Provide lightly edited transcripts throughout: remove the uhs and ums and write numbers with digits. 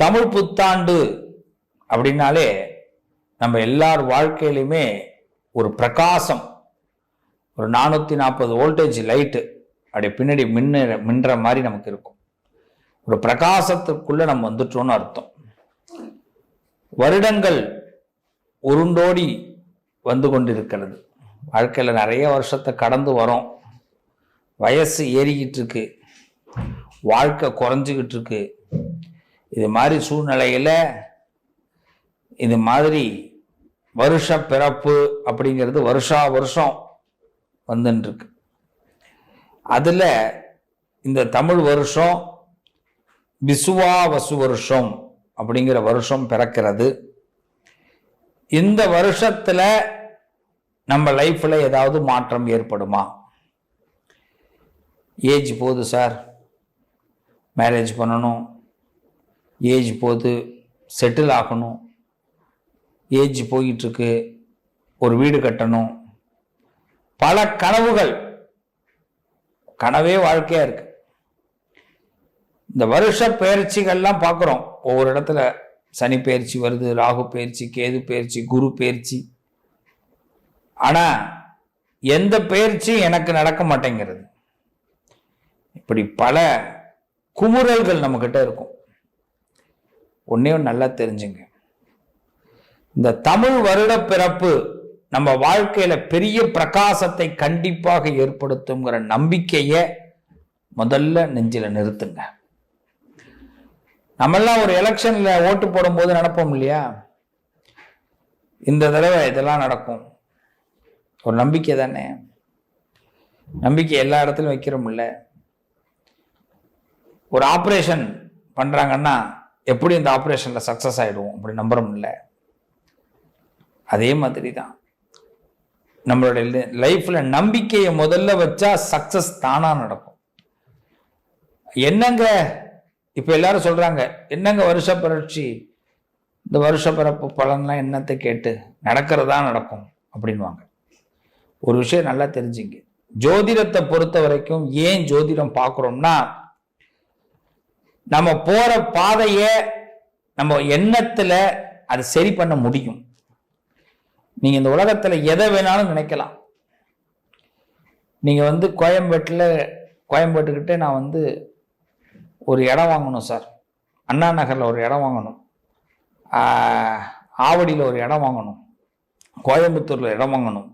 தமிழ் புத்தாண்டு அப்படின்னாலே நம்ம எல்லார் வாழ்க்கையிலுமே ஒரு பிரகாசம், ஒரு 440 வோல்டேஜ் லைட்டு அப்படியே பின்னாடி மின்ற மாதிரி நமக்கு இருக்கும். ஒரு பிரகாசத்துக்குள்ள நம்ம வந்துட்டோம்னு அர்த்தம். வருடங்கள் உருண்டோடி வந்து கொண்டிருக்கிறது. வாழ்க்கையில் நிறைய வருஷத்தை கடந்து வரோம். வயசு ஏறிக்கிட்டு இருக்கு, வாழ்க்கை குறைஞ்சிக்கிட்டு இருக்கு. இது மாதிரி சூழ்நிலையில் இது மாதிரி வருஷ பிறப்பு அப்படிங்கிறது வருஷா வருஷம் வந்துருக்கு. அதில் இந்த தமிழ் வருஷம் விசுவாவசு வருஷம் அப்படிங்கிற வருஷம் பிறக்கிறது. இந்த வருஷத்துல நம்ம லைஃப்ல ஏதாவது மாற்றம் ஏற்படுமா? ஏஜ் போகுது சார், மேரேஜ் பண்ணணும், ஏஜ் போகுது செட்டில் ஆகணும், ஏஜ் போயிட்டு இருக்கு ஒரு வீடு கட்டணும், பல கனவுகள், கனவே வாழ்க்கையா இருக்கு. இந்த வருஷ பயிற்சிகள்லாம் பார்க்குறோம். ஒவ்வொரு இடத்துல சனி பயிற்சி வருது, ராகு பயிற்சி, கேது பயிற்சி, குரு பயிற்சி. ஆனா எந்த பயிற்சி எனக்கு நடக்க மாட்டேங்கிறது. இப்படி பல குமுறல்கள் நம்ம கிட்ட இருக்கும். ஒன்னே நல்லா தெரிஞ்சுங்க, இந்த தமிழ் வருட பிறப்பு நம்ம வாழ்க்கையில பெரிய பிரகாசத்தை கண்டிப்பாக ஏற்படுத்துங்கிற நம்பிக்கைய முதல்ல நெஞ்சில நிறுத்துங்க. நம்மெல்லாம் ஒரு எலெக்ஷன்ல ஓட்டு போடும்போது நடப்போம் இல்லையா, இந்த தடவை இதெல்லாம் நடக்கும், ஒரு நம்பிக்கை தானே. நம்பிக்கை எல்லா இடத்துலையும் வைக்கிறோம்ல. ஒரு ஆப்ரேஷன் பண்றாங்கன்னா எப்படி இந்த ஆப்ரேஷன்ல சக்சஸ் ஆயிடுவோம் அப்படி நம்புறோம் இல்லை. அதே மாதிரி தான் நம்மளுடைய லைஃப்ல நம்பிக்கையை முதல்ல வச்சா சக்சஸ் தானா நடக்கும். என்னங்க இப்ப எல்லாரும் சொல்றாங்க, என்னங்க வருஷ பிறட்சி, இந்த வருஷ பிறப்பு பலன்லாம் என்னத்தை கேட்டு நடக்கிறதா நடக்கும் அப்படின்வாங்க. ஒரு விஷயம் நல்லா தெரிஞ்சுங்க, ஜோதிடத்தை பொறுத்த வரைக்கும் ஏன் ஜோதிடம் பார்க்குறோம்னா, நம்ம போற பாதைய நம்ம எண்ணத்துல அது சரி பண்ண முடியும். நீங்க இந்த உலகத்துல எதை வேணாலும் நினைக்கலாம். நீங்க கோயம்பேட்டுக்கிட்ட நான் ஒரு இடம் வாங்கணும் சார், அண்ணா நகர்ல ஒரு இடம் வாங்கணும், ஆவடியில் ஒரு இடம் வாங்கணும், கோயம்புத்தூர்ல இடம் வாங்கணும்,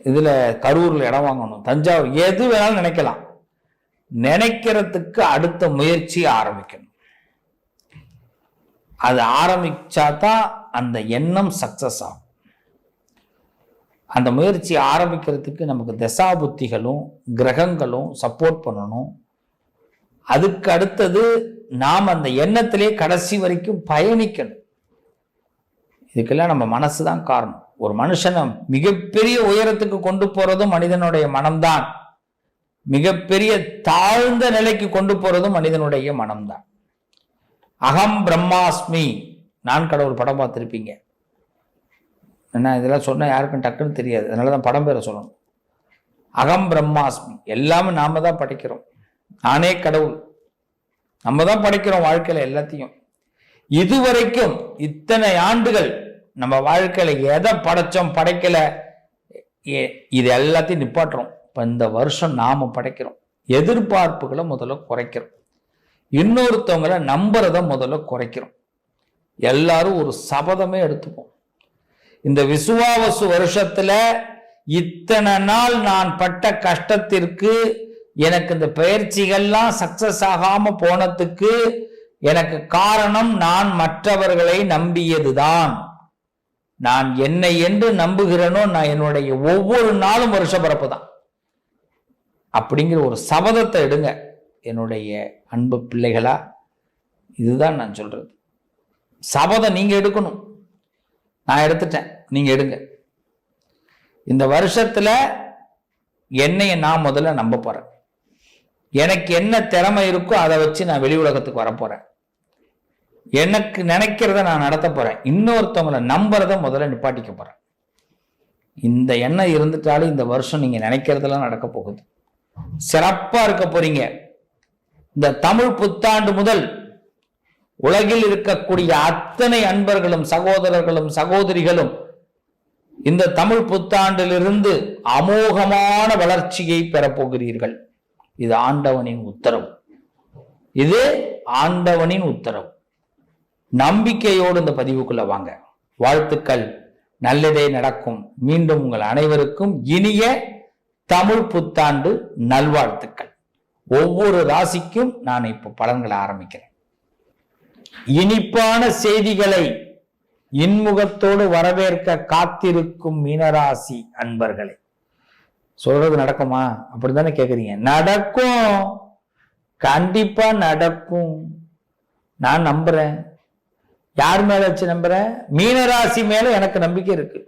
இதுல கரூர்ல இடம் வாங்கணும், தஞ்சாவூர், எது வேணாலும் நினைக்கலாம். நினைக்கிறதுக்கு அடுத்த முயற்சி ஆரம்பிக்கணும். அது ஆரம்பிச்சாதான் அந்த எண்ணம் சக்சஸ் ஆகும். அந்த முயற்சி ஆரம்பிக்கிறதுக்கு நமக்கு தசாபுத்திகளும் கிரகங்களும் சப்போர்ட் பண்ணணும். அதுக்கு அடுத்தது நாம் அந்த எண்ணத்திலே கடைசி வரைக்கும் பயணிக்கணும். இதுக்கெல்லாம் நம்ம மனசு தான் காரணம். ஒரு மனுஷனை மிகப்பெரிய உயரத்துக்கு கொண்டு போறதும் மனிதனுடைய மனம்தான், மிகப்பெரிய தாழ்ந்த நிலைக்கு கொண்டு போறதும் மனிதனுடைய மனம்தான். அகம் பிரம்மாஸ்மி, நான் கடவுள் படம் பார்த்துருப்பீங்க. என்ன இதெல்லாம் சொன்னா யாருக்கும் டக்குன்னு தெரியாது, அதனாலதான் படம் பேரை சொல்லணும். அகம் பிரம்மாஸ்மி, எல்லாமே நாம தான் படைக்கிறோம். நானே கடவுள், நம்ம தான் படைக்கிறோம் வாழ்க்கையில எல்லாத்தையும். இதுவரைக்கும் இத்தனை ஆண்டுகள் நம்ம வாழ்க்கையில எதை படைச்சோம் படைக்கல, இது எல்லாத்தையும் நிப்பாட்டுறோம். இப்ப இந்த வருஷம் நாம படைக்கிறோம். எதிர்பார்ப்புகளை முதல்ல குறைக்கிறோம், இன்னொருத்தவங்களை நம்புறத முதல்ல குறைக்கிறோம். எல்லாரும் ஒரு சபதமே எடுத்துப்போம். இந்த விசுவாவசு வருஷத்துல இத்தனை நாள் நான் பட்ட கஷ்டத்திற்கு, எனக்கு இந்த பயிற்சிகள்லாம் சக்சஸ் ஆகாம போனதுக்கு எனக்கு காரணம் நான் மற்றவர்களை நம்பியதுதான். நான் என்னை என்று நம்புகிறேனோ, நான் என்னுடைய ஒவ்வொரு நாளும் வருஷ பிறப்பு தான் அப்படிங்கிற ஒரு சபதத்தை எடுங்க என்னுடைய அன்பு பிள்ளைகளா. இதுதான் நான் சொல்றது. சபதம் நீங்க எடுக்கணும். நான் எடுத்துட்டேன், நீங்க எடுங்க. இந்த வருஷத்துல என்னைய நான் முதல்ல நம்ப போறேன். எனக்கு என்ன திறமை இருக்கோ அதை வச்சு நான் வெளி உலகத்துக்கு வரப்போறேன். எனக்கு நினைக்கிறத நான் நடத்த போறேன். இன்னொருத்தவங்களை நம்புறத முதல்ல நிப்பாட்டிக்க போறேன். இந்த எண்ணம் இருந்துட்டாலும் இந்த வருஷம் நீங்க நினைக்கிறதெல்லாம் நடக்க போகுது. சிறப்பா இருக்க போறீங்க. இந்த தமிழ் புத்தாண்டு முதல் உலகில் இருக்கக்கூடிய அத்தனை அன்பர்களும் சகோதரர்களும் சகோதரிகளும் இந்த தமிழ் புத்தாண்டிலிருந்து அமோகமான வளர்ச்சியை பெறப்போகிறீர்கள். இது ஆண்டவனின் உத்தரவு. இது ஆண்டவனின் உத்தரவு. நம்பிக்கையோடு இந்த பதிவுக்குள்ள வாங்க. வாழ்த்துக்கள். நல்லதே நடக்கும். மீண்டும் உங்கள் அனைவருக்கும் இனிய தமிழ் புத்தாண்டு நல்வாழ்த்துக்கள். ஒவ்வொரு ராசிக்கும் நான் இப்ப பலன்களை ஆரம்பிக்கிறேன். இனிப்பான செய்திகளை இன்முகத்தோடு வரவேற்க காத்திருக்கும் மீனராசி அன்பர்களே, சொல்றது நடக்குமா? அப்படித்தானே கேக்குறீங்க. நடக்கும், கண்டிப்பா நடக்கும். நான் நம்புறேன். யார் மேல வச்சு நம்புறேன்? மீனராசி மேல எனக்கு நம்பிக்கை இருக்கு.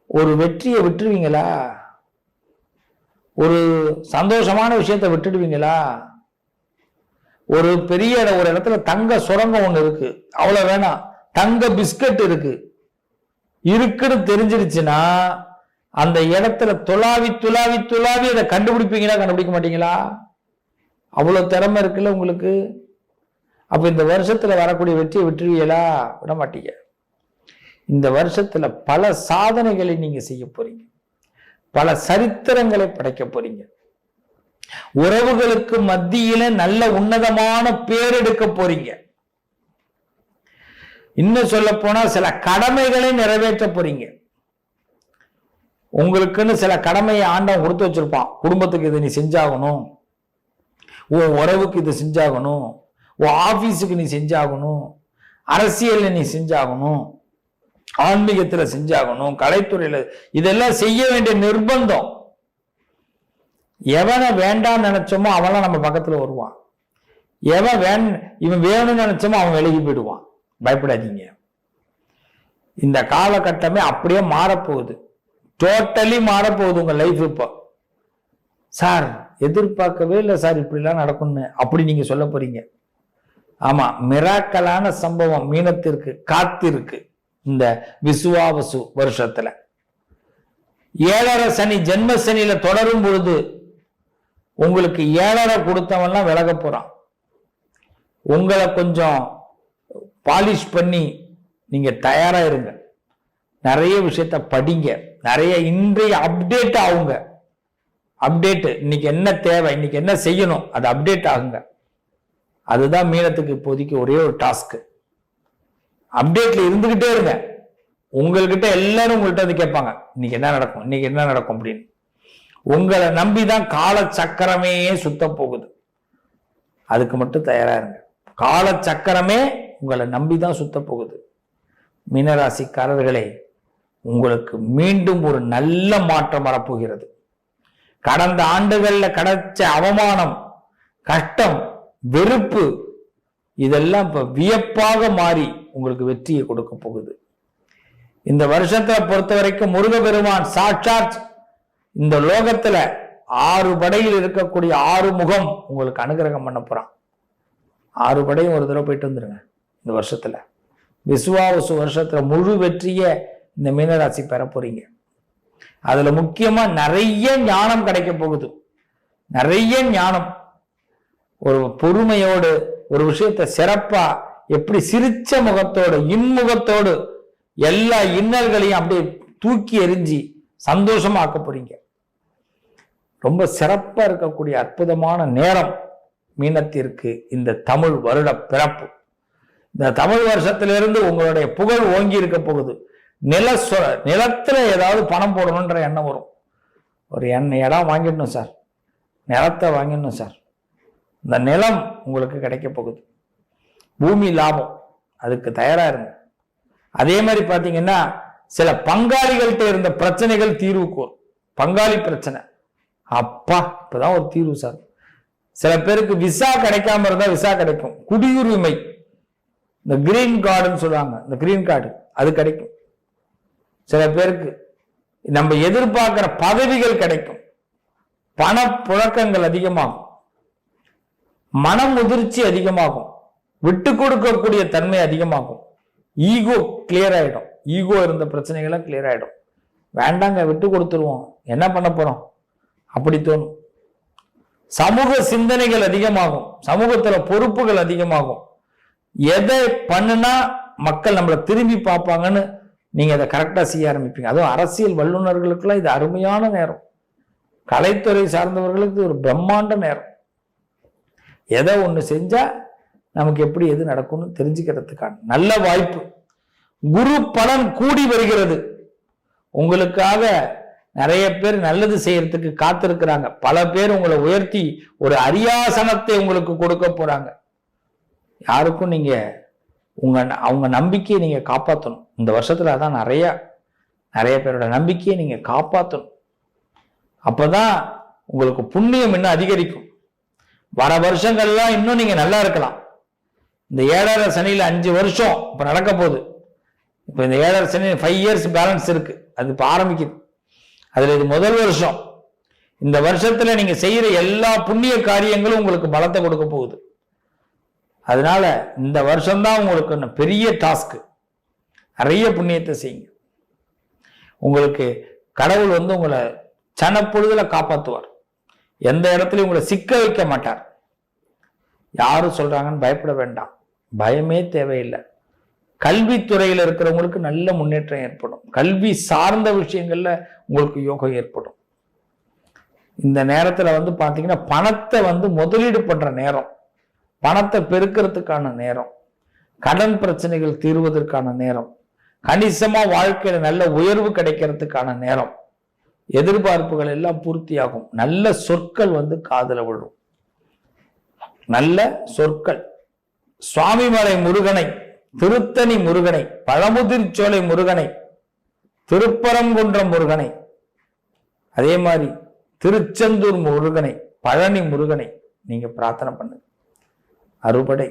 ஒரு வெற்றியை விட்டுருவீங்களா? ஒரு சந்தோஷமான விஷயத்தை விட்டுடுவீங்களா? ஒரு பெரிய ஒரு இடத்துல தங்க சுரங்கம் ஒண்ணு இருக்கு, அவ்வளவு வேணாம், தங்க பிஸ்கட் இருக்குன்னு தெரிஞ்சிருச்சுன்னா அந்த இடத்துல துளாவி துளாவி துளாவி அதை கண்டுபிடிப்பீங்களா? கண்டுபிடிக்க மாட்டீங்களா? அவ்வளவு திறமை இருக்குல்ல உங்களுக்கு. அப்ப இந்த வருஷத்துல வரக்கூடிய வெற்றியை விட்டுருவீங்களா? விட மாட்டீங்க. இந்த வருஷத்துல பல சாதனைகளை நீங்க செய்ய போறீங்க. பல சரித்திரங்களை படைக்க போறீங்க. உறவுகளுக்கு மத்தியில நல்ல உன்னதமான பேர் எடுக்க போறீங்க. இன்னும் சொல்ல போனா சில கடமைகளை நிறைவேற்ற போறீங்க. உங்களுக்குன்னு சில கடமையை ஆண்டவன் கொடுத்து வச்சிருப்பான். குடும்பத்துக்கு இதை நீ செஞ்சாகணும், உன் உறவுக்கு இதை செஞ்சாகணும், உன் ஆபீஸுக்கு நீ செஞ்சாகணும், அரசியல்ல நீ செஞ்சாகணும், ஆன்மீகத்துல செஞ்சாகணும், கலைத்துறையில இதெல்லாம் செய்ய வேண்டிய நிர்பந்தம். எவனை வேண்டாம்னு நினைச்சோமோ அவெல்லாம் நம்ம பக்கத்துல வருவான். இவன் வேணும்னு நினைச்சோமோ அவன் விலகி போயிடுவான். பயப்படாதீங்க. இந்த காலகட்டமே அப்படியே மாறப்போகுது. டோட்டலி மாறப்போகுது உங்க லைஃப். இப்போ சார் எதிர்பார்க்கவே இல்லை சார் இப்படிலாம் நடக்கும்னு அப்படி நீங்க சொல்ல போறீங்க. ஆமா, மிராக்கலான சம்பவம் மீனத்திற்கு காத்திருக்கு. இந்த விசுவாவசு வருஷத்துல 7.5 சனி ஜென்ம சனியில தொடரும் பொழுது உங்களுக்கு 7.5 கொடுத்தவன்லாம் விலக போறான். உங்களை கொஞ்சம் பாலிஷ் பண்ணி நீங்க தயாரா இருங்க. நிறைய விஷயத்த படிங்க. நிறைய இன்றைய அப்டேட் ஆகுங்க. அப்டேட், இன்னைக்கு என்ன தேவை, இன்னைக்கு என்ன செய்யணும், அது அப்டேட் ஆகுங்க. அதுதான் மீனத்துக்கு இப்போதைக்கு ஒரே ஒரு டாஸ்க். அப்டேட்ல இருந்துகிட்டே இருங்க. உங்கள்கிட்ட எல்லாரும் உங்கள்கிட்ட வந்து கேட்பாங்க, இன்னைக்கு என்ன நடக்கும், இன்னைக்கு என்ன நடக்கும் அப்படின்னு. உங்களை நம்பிதான் கால சக்கரமே சுத்த போகுது. அதுக்கு மட்டும் தயாரா இருங்க. கால சக்கரமே உங்களை நம்பிதான் சுத்த போகுது. மீனராசிக்காரர்களே, உங்களுக்கு மீண்டும் ஒரு நல்ல மாற்றம் வரப்போகிறது. கடந்த ஆண்டுகள்ல கிடைச்ச அவமானம், கஷ்டம், வெறுப்பு இதெல்லாம் இப்ப வியப்பாக மாறி உங்களுக்கு வெற்றியை கொடுக்க போகுது. இந்த வருஷத்தை பொறுத்த வரைக்கும் முருகப்பெருமான் சாட்சாத் இந்த லோகத்துல 6 படையில் இருக்கக்கூடிய 6 முகம் உங்களுக்கு அனுகிரகம் பண்ண போறான். 6 படையும் ஒரு தடவை போயிட்டு வந்துருங்க. இந்த வருஷத்துல விசுவாவசு வருஷத்துல முழு வெற்றியை இந்த மீனராசி பெற போறீங்க. அதுல முக்கியமா நிறைய ஞானம் கிடைக்க போகுது. நிறைய ஞானம். ஒரு பொறுமையோடு ஒரு விஷயத்தை சிறப்பா எப்படி சிரிச்ச முகத்தோடு இன்முகத்தோடு எல்லா இன்னல்களையும் அப்படியே தூக்கி எறிஞ்சி சந்தோஷமா ஆக்க போறீங்க. ரொம்ப சிறப்பா இருக்கக்கூடிய அற்புதமான நேரம் மீனத்திற்கு இந்த தமிழ் வருட பிறப்பு. இந்த தமிழ் வருஷத்திலிருந்து உங்களுடைய புகழ் ஓங்கி இருக்க போகுது. நிலத்துல ஏதாவது பணம் போடணுன்ற எண்ணம் வரும். ஒரு இடம் வாங்கிடணும் சார், நிலத்தை வாங்கிடணும் சார். இந்த நிலம் உங்களுக்கு கிடைக்க போகுது. பூமி லாபம், அதுக்கு தயாரா இருங்க. அதே மாதிரி பாத்தீங்கன்னா சில பங்காளிகள்கிட்ட இருந்த பிரச்சனைகள் தீர்வுக்கு வரும். பங்காளி பிரச்சனை, அப்பா இப்பதான் ஒரு தீர்வு சார். சில பேருக்கு விசா கிடைக்காம இருந்தா விசா கிடைக்கும். குடியுரிமை, இந்த கிரீன் கார்டுன்னு சொல்லுவாங்க, இந்த கிரீன் கார்டு அது கிடைக்கும். சில பேருக்கு நம்ம எதிர்பார்க்கிற பதவிகள் கிடைக்கும். பண புழக்கங்கள் அதிகமாகும். மன முதிர்ச்சி அதிகமாகும். விட்டு கொடுக்கக்கூடிய தன்மை அதிகமாகும். ஈகோ கிளியர் ஆயிடும். ஈகோ இருந்த பிரச்சனைகள்லாம் கிளியர் ஆயிடும். வேண்டாங்க, விட்டு கொடுத்துருவோம், என்ன பண்ண போறோம் அப்படி தோணும். சமூக சிந்தனைகள் அதிகமாகும். சமூகத்துல பொறுப்புகள் அதிகமாகும். எதை பண்ணுனா மக்கள் நம்மளை திரும்பி பார்ப்பாங்கன்னு நீங்க அதை கரெக்டா செய்ய ஆரம்பிப்பீங்க. அதுவும் அரசியல் வல்லுநர்களுக்கெல்லாம் இது அருமையான நேரம். கலைத்துறை சார்ந்தவர்களுக்கு ஒரு பிரம்மாண்ட நேரம். எதை ஒண்ணு செஞ்சா நமக்கு எப்படி எது நடக்கும்னு தெரிஞ்சுக்கிறதுக்கான நல்ல வாய்ப்பு. குரு பலன் கூடி வருகிறது. உங்களுக்காக நிறைய பேர் நல்லது செய்யறதுக்கு காத்திருக்கிறாங்க. பல பேர் உங்களை உயர்த்தி ஒரு அரியாசனத்தை உங்களுக்கு கொடுக்க போறாங்க. யாருக்கும் நீங்க அவங்க நம்பிக்கையை நீங்க காப்பாற்றணும். இந்த வருஷத்துல அதான் நிறைய பேரோட நம்பிக்கையை நீங்க காப்பாற்றணும். அப்பதான் உங்களுக்கு புண்ணியம் இன்னும் அதிகரிக்கும். வர வருஷங்கள்லாம் இன்னும் நீங்க நல்லா இருக்கலாம். இந்த 7.5 சனியில 5 வருஷம் இப்ப நடக்க போகுது. இப்ப இந்த 7.5 சனி 5 இயர்ஸ் பேலன்ஸ் இருக்கு. அது இப்ப ஆரம்பிக்குது. அதுல இது முதல் வருஷம். இந்த வருஷத்துல நீங்க செய்யற எல்லா புண்ணிய காரியங்களும் உங்களுக்கு பலத்தை கொடுக்க போகுது. அதனால இந்த வருஷம்தான் உங்களுக்கு பெரிய டாஸ்க். நிறைய புண்ணியத்தை செய்யுங்க. உங்களுக்கு கடவுள் உங்களை சனப்பொழுதுல காப்பாற்றுவார். எந்த இடத்துலையும் உங்களை சிக்க வைக்க மாட்டார். யாரும் சொல்றாங்கன்னு பயப்பட வேண்டாம். பயமே தேவையில்லை. கல்வித்துறையில் இருக்கிறவங்களுக்கு நல்ல முன்னேற்றம் ஏற்படும். கல்வி சார்ந்த விஷயங்கள்ல உங்களுக்கு யோகம் ஏற்படும். இந்த நேரத்துல பாத்தீங்கன்னா பணத்தை முதலீடு பண்ற நேரம், பணத்தை பெருக்கிறதுக்கான நேரம், கடன் பிரச்சனைகள் தீர்வதற்கான நேரம், கணிசமா வாழ்க்கையில நல்ல உயர்வு கிடைக்கிறதுக்கான நேரம், எதிர்பார்ப்புகள் எல்லாம் பூர்த்தியாகும். நல்ல சொற்கள் காதுல விழும். நல்ல சொற்கள். சுவாமிமலை முருகனை, திருத்தணி முருகனை, பழமுதிர்ச்சோலை முருகனை, திருப்பரங்குன்றம் முருகனை, அதே மாதிரி திருச்செந்தூர் முருகனை, பழனி முருகனை நீங்க பிரார்த்தனை பண்ணுங்க. அறுபடை.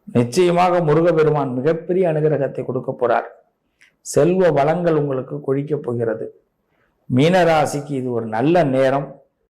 நிச்சயமாக முருகப்பெருமான் மிகப்பெரிய அனுகிரகத்தை கொடுக்க போறார். செல்வ வளங்கள் உங்களுக்கு கொழிக்க போகிறது. மீனராசிக்கு இது ஒரு நல்ல நேரம்.